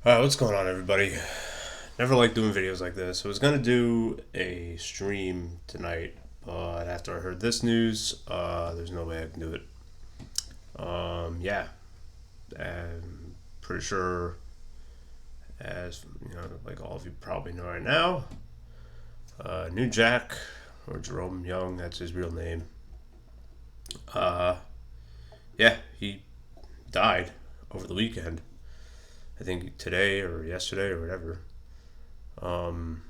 What's going on, everybody? Never liked doing videos like this. I was gonna do a stream tonight, but after I heard this news, there's no way I can do it. Yeah, I'm pretty sure, as you know, like all of you probably know right now, New Jack or Jerome Young, that's his real name. Uh, yeah, he died over the weekend. I think today or yesterday or whatever. Um,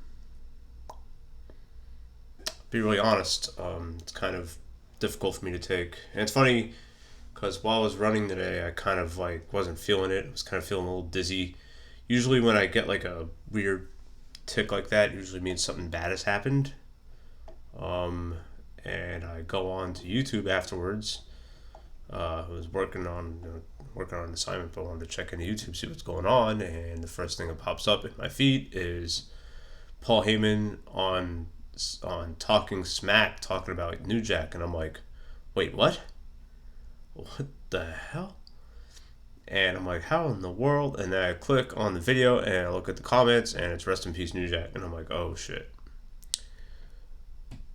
be really honest, it's kind of difficult for me to take. And it's funny because while I was running today, I kind of like wasn't feeling it. I was kind of feeling a little dizzy. Usually, when I get like a weird tick like that, it usually means something bad has happened. Um, and I go on to YouTube afterwards. I was working on an assignment, but I wanted to check into YouTube, see what's going on. And the first thing that pops up in my feed is Paul Heyman on Talking Smack talking about New Jack, and I'm like, wait, what? What the hell? And I'm like, how in the world? And then I click on the video and I look at the comments, and it's rest in peace New Jack, and I'm like, oh shit.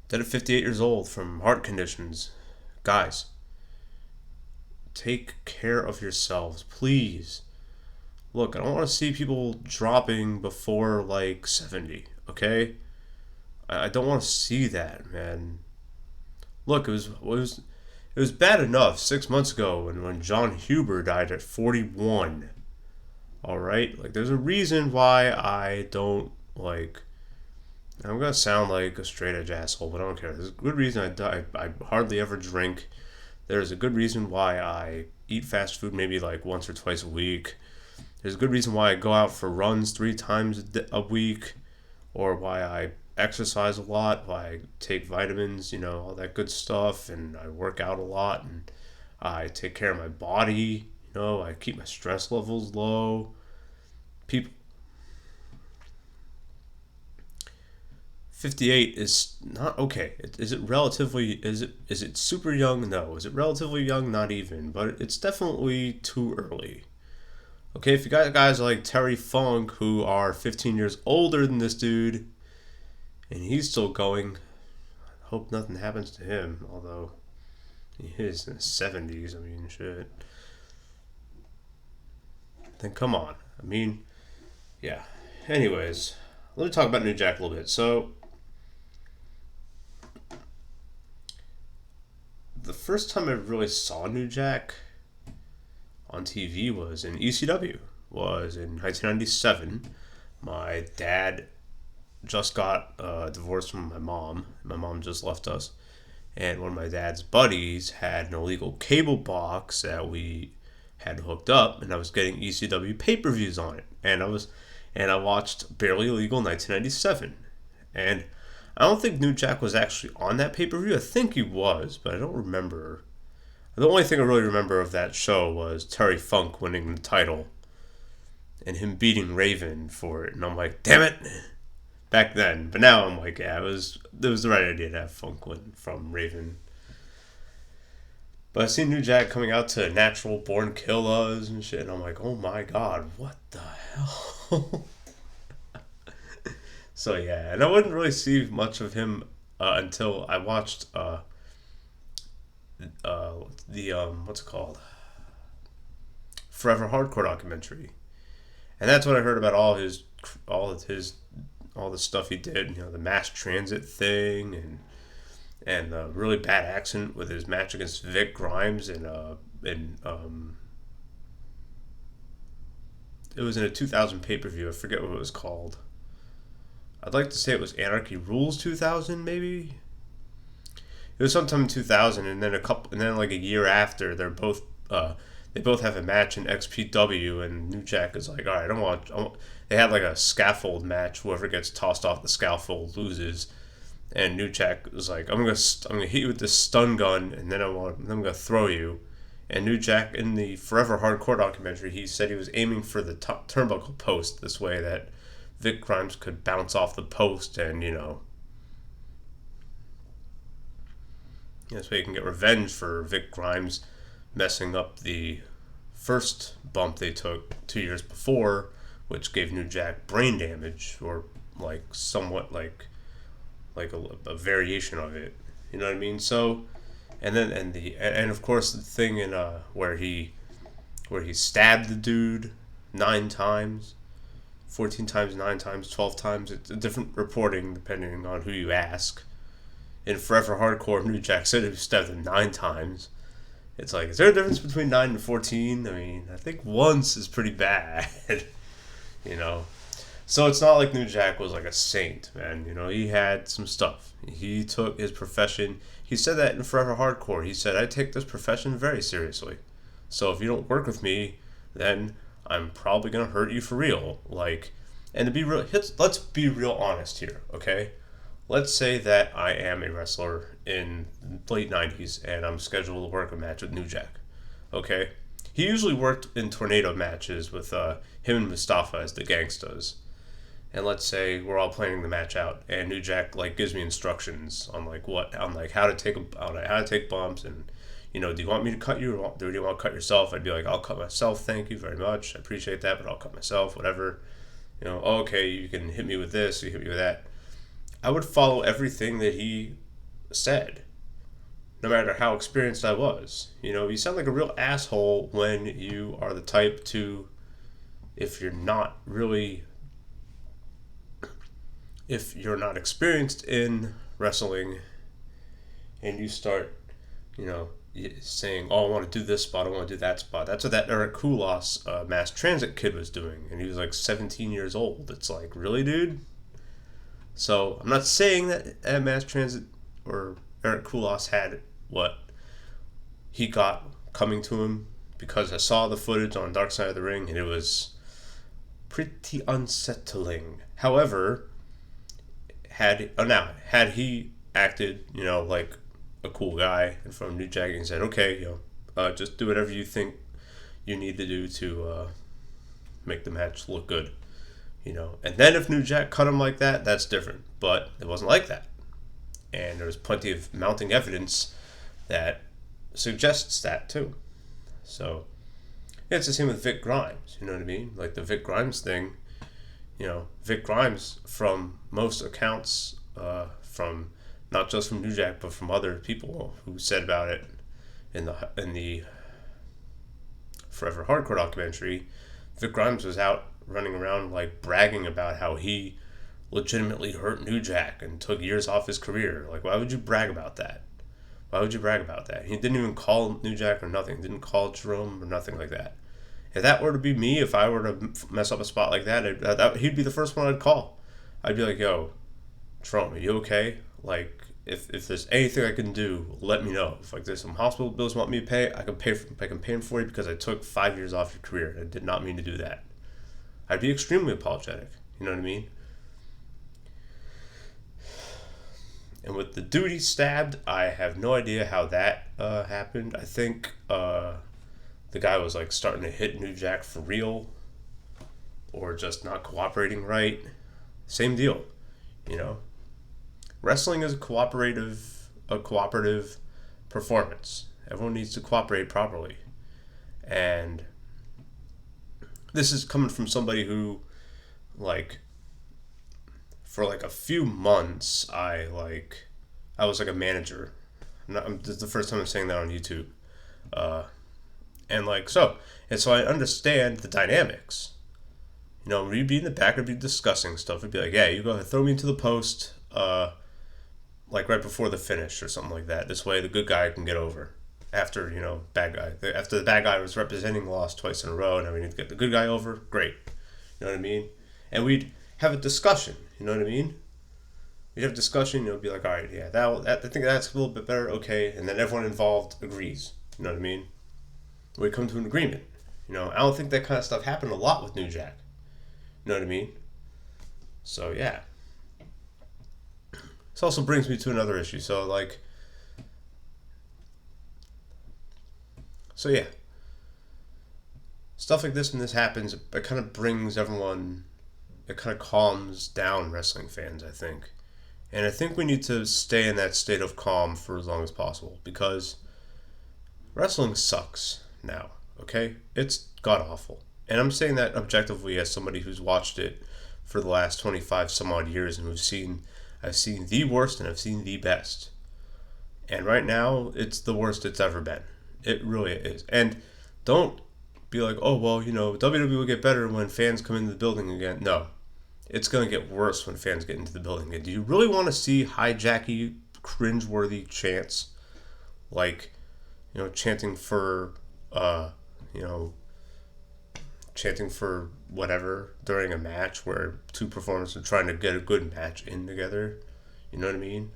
Dead at 58 years old from heart conditions. Guys, take care of yourselves, please. Look, I don't want to see people dropping before like 70, okay? I don't want to see that, man. Look, it was bad enough 6 months ago when John Huber died at 41. All right, like there's a reason why I don't like. I'm gonna sound like a straight edge asshole, but I don't care. There's a good reason I hardly ever drink. There's a good reason why I eat fast food maybe like once or twice a week. There's a good reason why I go out for runs 3 times a week, or why I exercise a lot, why I take vitamins, all that good stuff, and I work out a lot, and I take care of my body. I keep my stress levels low. People, 58 is not okay. Is it relatively? Is it super young? No. Is it relatively young? Not even. But it's definitely too early. Okay, if you got guys like Terry Funk who are 15 years older than this dude, and he's still going, hope nothing happens to him. Although he is in his 70s. I mean, shit. Then come on. I mean, yeah. Anyways, let me talk about New Jack a little bit. So, the first time I really saw New Jack on TV was in ECW. Was in 1997. My dad just got divorced from my mom. My mom just left us, and one of my dad's buddies had an illegal cable box that we had hooked up, and I was getting ECW pay-per-views on it, and I watched Barely Legal 1997, and I don't think New Jack was actually on that pay-per-view. I think he was, but I don't remember. The only thing I really remember of that show was Terry Funk winning the title and him beating Raven for it, and I'm like, damn it, back then. But now I'm like, yeah, it was the right idea to have Funk win from Raven. But I see New Jack coming out to Natural Born Killers and shit, and I'm like, oh my god, what the hell? So yeah, and I wouldn't really see much of him until I watched the what's it called, Forever Hardcore documentary, and that's when I heard about all the stuff he did. The mass transit thing, and the really bad accident with his match against Vic Grimes, and it was in a 2000 pay per view. I forget what it was called. I'd like to say it was Anarchy Rules 2000, maybe. It was sometime in 2000, and then like a year after, they both have a match in XPW, and New Jack is like, all right, They had like a scaffold match. Whoever gets tossed off the scaffold loses. And New Jack was like, I'm gonna hit you with this stun gun, and then I'm gonna throw you. And New Jack in the Forever Hardcore documentary, he said he was aiming for the top turnbuckle post this way that Vic Grimes could bounce off the post, and this way he can get revenge for Vic Grimes messing up the first bump they took 2 years before which gave New Jack brain damage, or like somewhat like a variation of it. You know what I mean? So, and of course the thing in where he stabbed the dude 9 times, 14 times, 9 times, 12 times. It's a different reporting depending on who you ask. In Forever Hardcore, New Jack said he stabbed him 9 times. It's like, is there a difference between 9 and 14? I mean, I think once is pretty bad, you know. So it's not like New Jack was like a saint, man. You know, he had some stuff. He took his profession. He said that in Forever Hardcore. He said, I take this profession very seriously. So if you don't work with me, then I'm probably going to hurt you for real. Like, and to be real, let's be real honest here, okay? Let's say that I am a wrestler in late 90s and I'm scheduled to work a match with New Jack, okay? He usually worked in tornado matches with him and Mustafa as the Gangstas. And let's say we're all planning the match out, and New Jack like gives me instructions on how to take bumps, and you know, do you want me to cut you, or do you want to cut yourself? I'd be like, I'll cut myself, thank you very much, I appreciate that, but I'll cut myself, whatever. You know, okay, you can hit me with this, you hit me with that. I would follow everything that he said, no matter how experienced I was. You know, you sound like a real asshole when you are the type to, if you're not experienced in wrestling, and you start, you know, saying, oh, I want to do this spot, I want to do that spot. That's what that Eric Kulas mass transit kid was doing, and he was like 17 years old. It's like, really, dude? So I'm not saying that at mass transit or Eric Kulas had what he got coming to him, because I saw the footage on Dark Side of the Ring and it was pretty unsettling. However, had he acted, you know, like a cool guy in front of New Jack and said, okay, you know, just do whatever you think you need to do to make the match look good, you know. And then if New Jack cut him like that, that's different. But it wasn't like that. And there was plenty of mounting evidence that suggests that too. So yeah, it's the same with Vic Grimes, you know what I mean? Like the Vic Grimes thing, you know, Vic Grimes, from most accounts, from not just from New Jack, but from other people who said about it in the Forever Hardcore documentary, Vic Grimes was out running around like bragging about how he legitimately hurt New Jack and took years off his career. Like, why would you brag about that? Why would you brag about that? He didn't even call New Jack or nothing. Didn't call Jerome or nothing like that. If that were to be me, if I were to mess up a spot like that, he'd be the first one I'd call. I'd be like, yo, Jerome, are you okay? Like, if there's anything I can do, let me know. If like there's some hospital bills you want me to pay, I can pay them for you, because I took 5 years off your career. I did not mean to do that. I'd be extremely apologetic. You know what I mean? And with the dude he stabbed, I have no idea how that happened. I think the guy was like starting to hit New Jack for real, or just not cooperating right. Same deal, you know. Wrestling is a cooperative performance. Everyone needs to cooperate properly. And this is coming from somebody who, like, for like a few months, I was like a manager. This is the first time I'm saying that on YouTube. And so I understand the dynamics. You know, we'd be in the back, I'd be discussing stuff. It'd be like, yeah, you go ahead, throw me into the post, like right before the finish or something like that. This way the good guy can get over. After, you know, after the bad guy was representing, lost twice in a row, and we need to get the good guy over, great. You know what I mean? And we'd have a discussion, you know what I mean? We'd have a discussion, you know, be like, all right, yeah, I think that's a little bit better, okay, and then everyone involved agrees, you know what I mean? We come to an agreement, you know. I don't think that kind of stuff happened a lot with New Jack, you know what I mean? So, yeah. This also brings me to another issue, so yeah. Stuff like this, when this happens, it kind of brings everyone, it kind of calms down wrestling fans, I think. And I think we need to stay in that state of calm for as long as possible, because wrestling sucks now, okay? It's god-awful. And I'm saying that objectively as somebody who's watched it for the last 25 some odd years and I've seen the worst and I've seen the best. And right now, it's the worst it's ever been. It really is. And don't be like, oh, well, WWE will get better when fans come into the building again. No. It's going to get worse when fans get into the building again. Do you really want to see hijacky, cringeworthy chants? Like, chanting for, you know, chanting for whatever during a match where two performers are trying to get a good match in together. You know what I mean?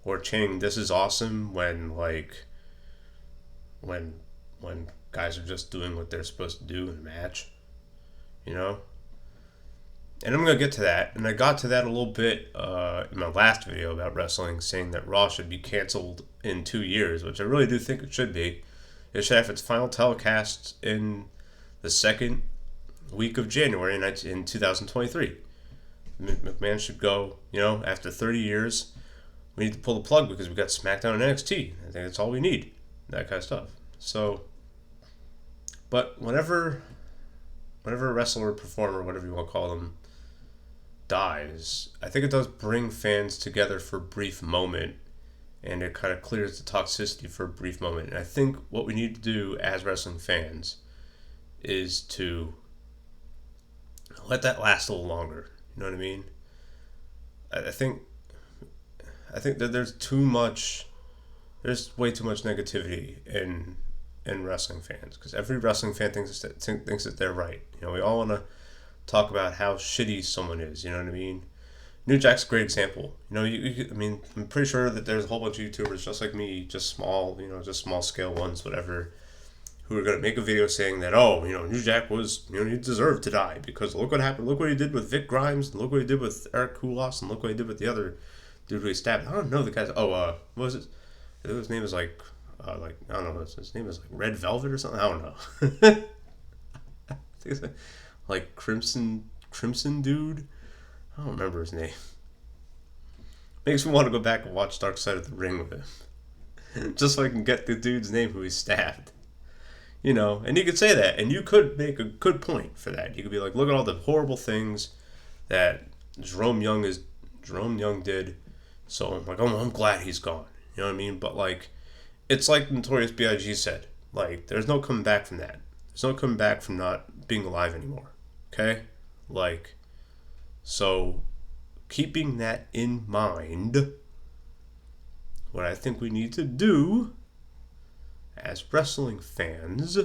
Or chanting "This is awesome" when when guys are just doing what they're supposed to do in a match. You know? And I'm going to get to that. And I got to that a little bit in my last video about wrestling, saying that Raw should be canceled in 2 years, which I really do think it should be. It should have its final telecast in the second week of January in 2023. McMahon should go, after 30 years, we need to pull the plug because we got SmackDown and NXT. I think that's all we need. That kind of stuff. So, but whenever a wrestler, performer, whatever you want to call them, dies, I think it does bring fans together for a brief moment, and it kind of clears the toxicity for a brief moment. And I think what we need to do as wrestling fans is to let that last a little longer. You know what I mean? I think that there's way too much negativity in wrestling fans, because every wrestling fan thinks that they're right. We all want to talk about how shitty someone is. You know what I mean? New Jack's a great example. I'm pretty sure that there's a whole bunch of YouTubers just like me, just small scale ones, whatever, who are going to make a video saying that, New Jack was, he deserved to die because look what happened. Look what he did with Vic Grimes, and look what he did with Eric Koulos, and look what he did with the other dude who he stabbed. I don't know the guy's. What was it? I think his name is I don't know. His name is like Red Velvet or something. I don't know. I think it's like Crimson Dude. I don't remember his name. Makes me want to go back and watch Dark Side of the Ring with him, just so I can get the dude's name who he stabbed. And you could say that, and you could make a good point for that. You could be like, look at all the horrible things that Jerome Young did. So I'm like, I'm glad he's gone. You know what I mean? But it's like Notorious B.I.G. said. There's no coming back from that. There's no coming back from not being alive anymore. Okay? So keeping that in mind, what I think we need to do as wrestling fans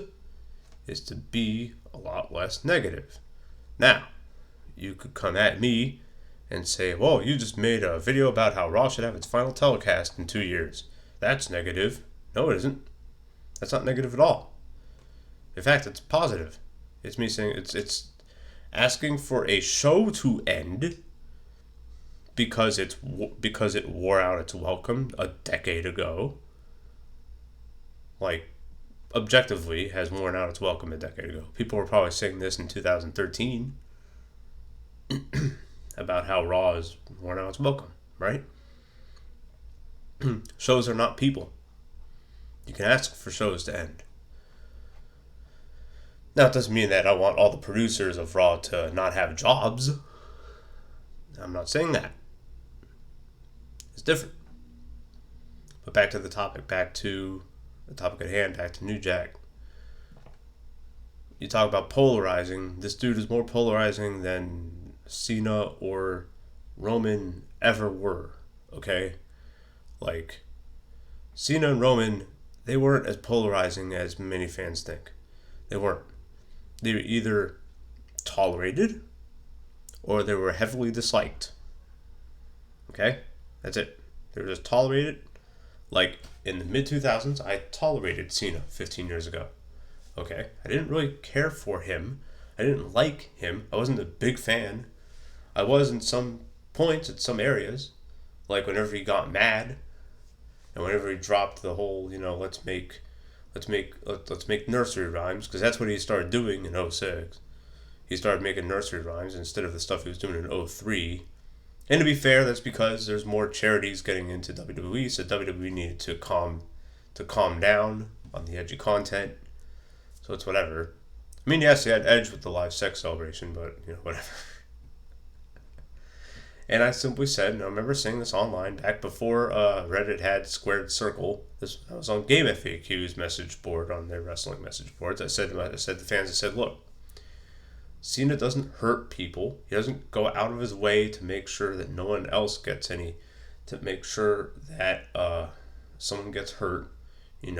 is to be a lot less negative. Now, you could come at me and say, well, you just made a video about how Raw should have its final telecast in 2 years. That's negative. No, it isn't. That's not negative at all. In fact, it's positive. It's me saying it's asking for a show to end because it wore out its welcome a decade ago. Objectively has worn out its welcome a decade ago. People were probably saying this in 2013 about how Raw is worn out its welcome, right? Shows are not people. You can ask for shows to end. Now, it doesn't mean that I want all the producers of Raw to not have jobs. I'm not saying that. It's different. But back to the topic at hand, back to New Jack. You talk about polarizing. This dude is more polarizing than Cena or Roman ever were, okay? Cena and Roman, they weren't as polarizing as many fans think. They weren't. They were either tolerated or they were heavily disliked. Okay? That's it. They were just tolerated. In the mid-2000s, I tolerated Cena 15 years ago. Okay? I didn't really care for him. I didn't like him. I wasn't a big fan. I was in some points, at some areas. Whenever he got mad, and whenever he dropped the whole, let's make nursery rhymes, because that's what he started doing in 2006. He started making nursery rhymes instead of the stuff he was doing in 2003. And to be fair, that's because there's more charities getting into WWE, so WWE needed to calm down on the edgy content. So it's whatever. I mean, yes, he had Edge with the live sex celebration, but, whatever. And I simply said, and I remember saying this online back before Reddit had Squared Circle. I was on Game FAQ's message board, on their wrestling message boards. I said to the fans, I said, look, Cena doesn't hurt people. He doesn't go out of his way to make sure that no one else gets to make sure that someone gets hurt. He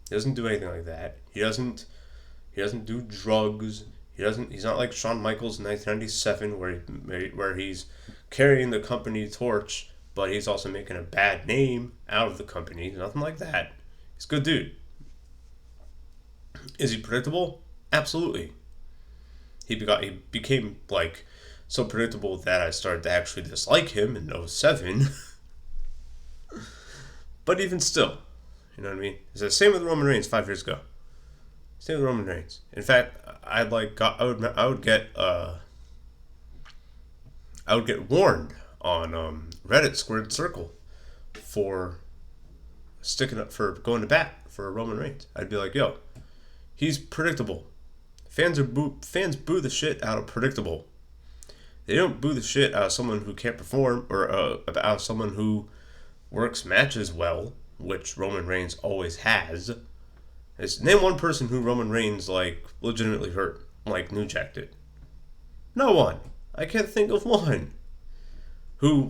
doesn't do anything like that. He doesn't do drugs. He's not like Shawn Michaels in 1997 where he's carrying the company torch, but he's also making a bad name out of the company. Nothing like that. He's a good dude. Is he predictable? Absolutely. He became like so predictable that I started to actually dislike him in 2007. But even still, you know what I mean? It's the same with Roman Reigns 5 years ago. Same with Roman Reigns. In fact, I would get warned on Reddit Squared Circle for going to bat for Roman Reigns. I'd be like, yo, he's predictable. Fans boo the shit out of predictable. They don't boo the shit out of someone who can't perform, or out of someone who works matches well, which Roman Reigns always has. Name one person who Roman Reigns legitimately hurt, like New Jack did. No one. I can't think of one. Who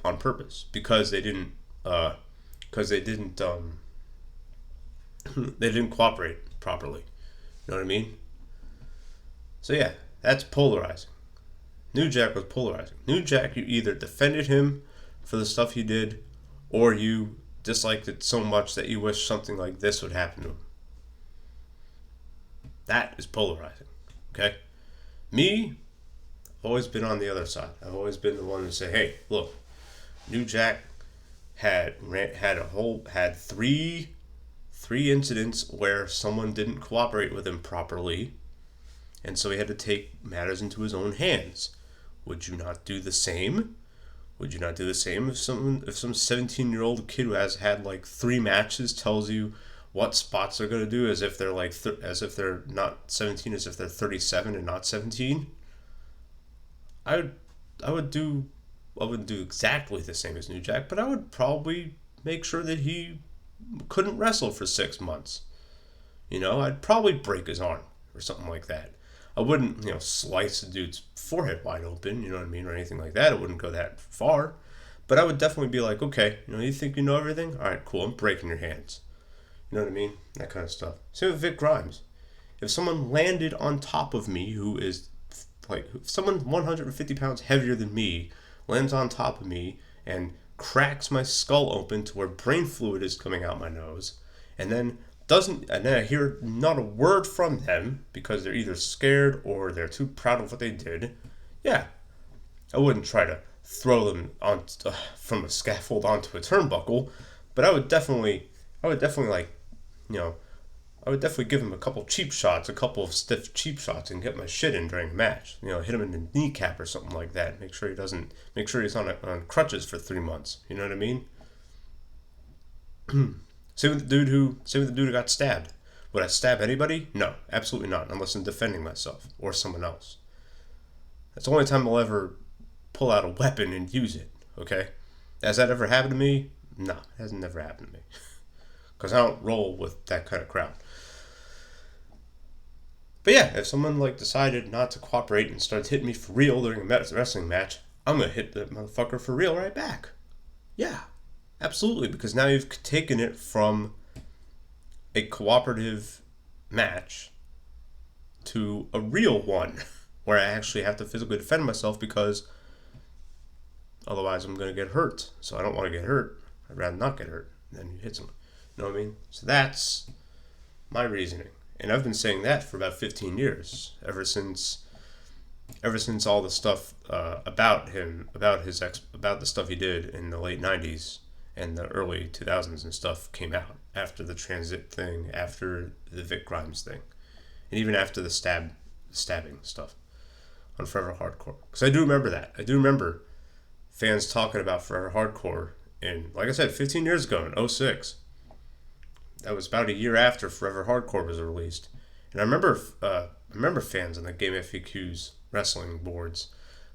on purpose, because they didn't they didn't cooperate properly. You know what I mean? So yeah, that's polarizing. New Jack was polarizing. New Jack, you either defended him for the stuff he did, or you disliked it so much that you wish something like this would happen to him. That is polarizing. Okay? Me, I've always been on the other side. I've always been the one to say, hey, look, New Jack had three incidents where someone didn't cooperate with him properly, and so he had to take matters into his own hands. Would you not do the same? Would you not do the same if some 17-year-old kid who has had 3 matches tells you what spots they're gonna do as if they're as if they're not 17, as if they're 37 and not 17? I wouldn't do exactly the same as New Jack, but I would probably make sure that he couldn't wrestle for 6 months. I'd probably break his arm or something like that. I wouldn't, slice a dude's forehead wide open, you know what I mean, or anything like that. I wouldn't go that far. But I would definitely be like, okay, you think you know everything? All right, cool, I'm breaking your hands. You know what I mean? That kind of stuff. Same with Vic Grimes. If someone landed on top of me if someone 150 pounds heavier than me lands on top of me and cracks my skull open to where brain fluid is coming out my nose, and then I hear not a word from them because they're either scared or they're too proud of what they did, yeah, I wouldn't try to throw them from a scaffold onto a turnbuckle, but I would definitely give him a couple of stiff cheap shots and get my shit in during a match. Hit him in the kneecap or something like that. Make sure he's on crutches for 3 months. You know what I mean? Same with the dude who got stabbed. Would I stab anybody? No, absolutely not, unless I'm defending myself or someone else. That's the only time I'll ever pull out a weapon and use it. Okay? Has that ever happened to me? No, it hasn't never happened to me. Because I don't roll with that kind of crowd. But yeah, if someone decided not to cooperate and started hitting me for real during a wrestling match, I'm going to hit that motherfucker for real right back. Yeah, absolutely, because now you've taken it from a cooperative match to a real one where I actually have to physically defend myself because otherwise I'm going to get hurt. So I don't want to get hurt. I'd rather not get hurt. And then you hit someone. You know what I mean? So that's my reasoning. And I've been saying that for about 15 years, ever since all the stuff about him, about the stuff he did in the late 90s and the early 2000s and stuff came out, after the transit thing, after the Vic Grimes thing, and even after the stabbing stuff on Forever Hardcore. Because I do remember that. I do remember fans talking about Forever Hardcore in, like I said, 15 years ago in 2006. That was about a year after Forever Hardcore was released. And I remember remember fans on the Game FAQs wrestling boards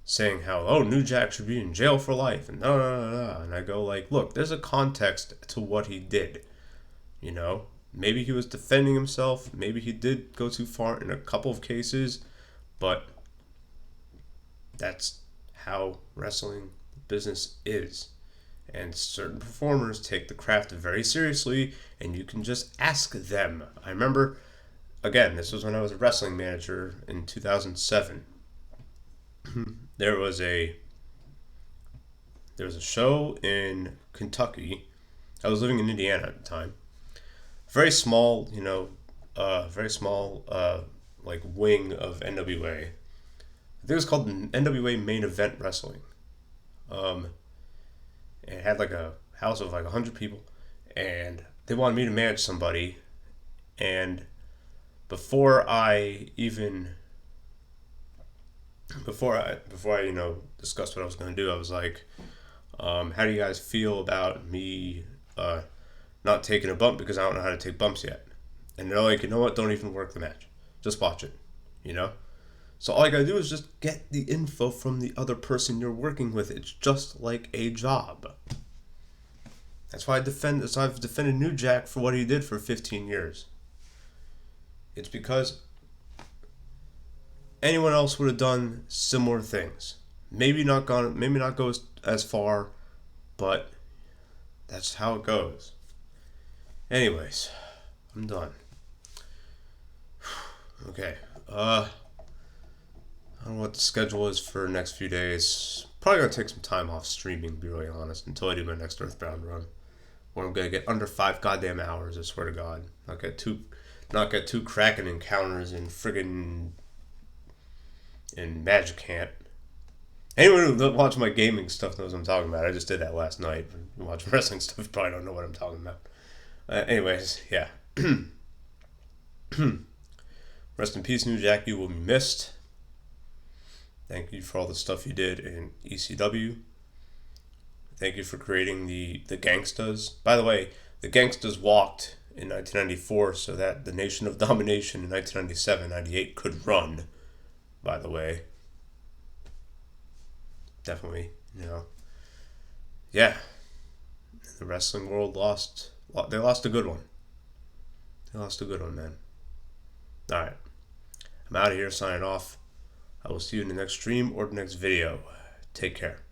saying how, oh, New Jack should be in jail for life, and no, no, no, no. And I go like, look, there's a context to what he did. You know, maybe he was defending himself. Maybe he did go too far in a couple of cases, but that's how wrestling business is. And certain performers take the craft very seriously, and you can just ask them. I remember, again, this was when I was a wrestling manager in 2007. there was a show in Kentucky. I was living in Indiana at the time. Very small, like wing of NWA. I think it was called NWA Main Event Wrestling. It had like a house of like 100 people, and they wanted me to manage somebody. And before I discussed what I was going to do, I was like, how do you guys feel about me not taking a bump because I don't know how to take bumps yet? And they're like, you know what, don't even work the match, just watch it, you know. So all you gotta do is just get the info from the other person you're working with. It's just like a job. That's why I've defended New Jack for what he did for 15 years. It's because anyone else would have done similar things. Maybe not go as far, but that's how it goes. Anyways, I'm done. Okay. I don't know what the schedule is for the next few days. Probably gonna take some time off streaming, to be really honest, until I do my next Earthbound run, where I'm gonna get under 5 goddamn hours. I swear to God, not get two Kraken encounters in friggin' in Magic Camp. Anyone who watches my gaming stuff knows what I'm talking about. I just did that last night. If you watch wrestling stuff, you probably don't know what I'm talking about. Anyways, yeah. Rest in peace, New Jack. You will be missed. Thank you for all the stuff you did in ECW. Thank you for creating the Gangstas. By the way, the Gangstas walked in 1994 so that the Nation of Domination in 1997-98 could run, by the way. Definitely, Yeah. The wrestling world lost. They lost a good one. Man. Alright. I'm out of here, signing off. I will see you in the next stream or the next video. Take care.